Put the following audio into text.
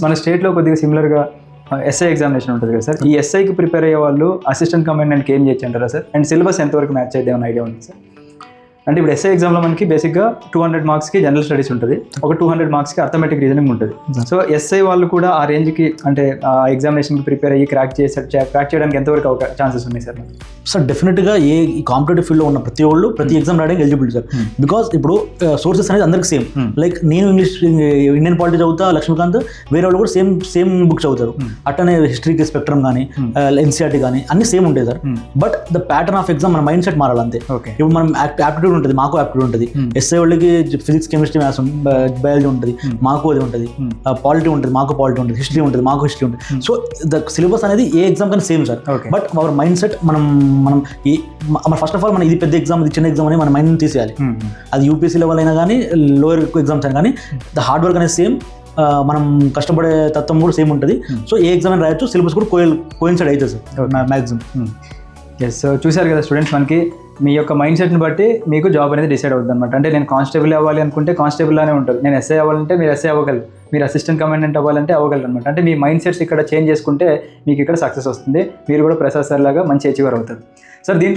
మన స్టేట్లో కొద్దిగా సిమిలర్గా ఎస్ఐ ఎగ్జామినేషన్ ఉంటుంది కదా సార్, ఈ ఎస్ఐకి ప్రిపేర్ అయ్యే వాళ్ళు అసిస్టెంట్ కమాండెంట్కి ఏం చేయొచ్చు అంటారా సార్? అండ్ సిలబస్ ఎంతవరకు మ్యాచ్ అయితే ఏమైనా ఐడియా ఉంది సార్? అంటే ఇప్పుడు ఎస్ఐ ఎగ్జామ్లో మనకి బేసిక్గా 200 మార్క్స్కి జనరల్ స్టడీస్ ఉంటుంది, ఒక 200 మార్క్స్కి అర్థమెటిక్ రీజనింగ్ ఉంటుంది. సో ఎస్ఐ వాళ్ళు కూడా ఆ రేంజ్కి అంటే ఆ ఎగ్జామినేషన్కి ప్రిపేర్ అయ్యి క్రాక్ చేయడానికి ఎంతవరకు ఛాన్సెస్ ఉన్నాయి సార్? సార్ డెఫినెట్గా ఈ కాంపిటేటివ్ ఫీల్డ్లో ఉన్న ప్రతి వాళ్ళు ప్రతి ఎగ్జామ్ రాయడానికి ఎలిజిబుల్ సార్. బికాస్ ఇప్పుడు సోర్సెస్ అనేది అందరికి సేమ్. లైక్ నేను ఇంగ్లీష్ ఇండియన్ పాలిటీ చదువుతా, లక్ష్మీకాంత్ వేరే వాళ్ళు కూడా సేమ్ బుక్ చదువుతారు. అట్టనే హిస్టరీకి స్పెక్ట్రమ్ కానీ ఎన్సీఆర్టీ కానీ అన్ని సేమ్ ఉంటాయి sir. But the pattern of exam మన మైండ్ సెట్ మారాలి అంతే. ఇప్పుడు మనం యాప్టిట్యూడ్ ఉంటుంది, మాకు యాప్టిట్యూడ్ ఉంటుంది. ఎస్ఐ వాళ్ళకి ఫిజిక్స్ కెమిస్ట్రీ మ్యాథ్స్ బయాలజీ ఉంటుంది, మాకు అది ఉంటుంది. పాలిటీ ఉంటుంది, మాకు పాలిటీ ఉంటుంది. హిస్టరీ ఉంటుంది, మాకు హిస్టరీ ఉంటుంది. సో ద సిలబస్ అనేది ఏ ఎగ్జామ్ కానీ same sir. But our mind set మనం ఫస్ట్ ఆఫ్ ఆల్ మనం ఇది పెద్ద ఎగ్జామ్, ఇది చిన్న ఎగ్జామ్ అని మన మైండ్ తీసేయాలి. అది యూపీఎస్సీ లెవెల్ అయినా కానీ లోయర్ ఎగ్జామ్స్ అయినా కానీ ద హార్డ్ వర్క్ అనేది సేమ్, మనం కష్టపడే తత్వం కూడా సేమ్ ఉంటుంది. సో ఏ ఎగ్జామ్ అని రాయొచ్చు, సిలబస్ కూడా కోయిన్సైడ్ అవుతుంది సార్ మ్యాక్సిమం. ఎస్, సో చూశారు కదా స్టూడెంట్స్, మనకి మీ యొక్క మైండ్ సెట్ని బట్టి మీకు జాబ్ అనేది డిసైడ్ అవుతుంది అనమాట. అంటే నేను కానిస్టేబుల్ అవ్వాలి అనుకుంటే కానిస్టేబుల్లానే ఉంటుంది, నేను ఎస్ఐ అవ్వాలంటే మీరు ఎస్ఐ అవ్వగలరు, మీరు అసిస్టెంట్ కమాండెంట్ అవ్వాలంటే అవ్వగలరు అనమాట. అంటే మీ మైండ్ సెట్స్ ఇక్కడ చేంజ్ చేసుకుంటే మీకు ఇక్కడ సక్సెస్ వస్తుంది, మీరు కూడా ప్రసాద్ సార్ లాగా మంచి అచీవర్ అవుతారు సార్. దీంట్లో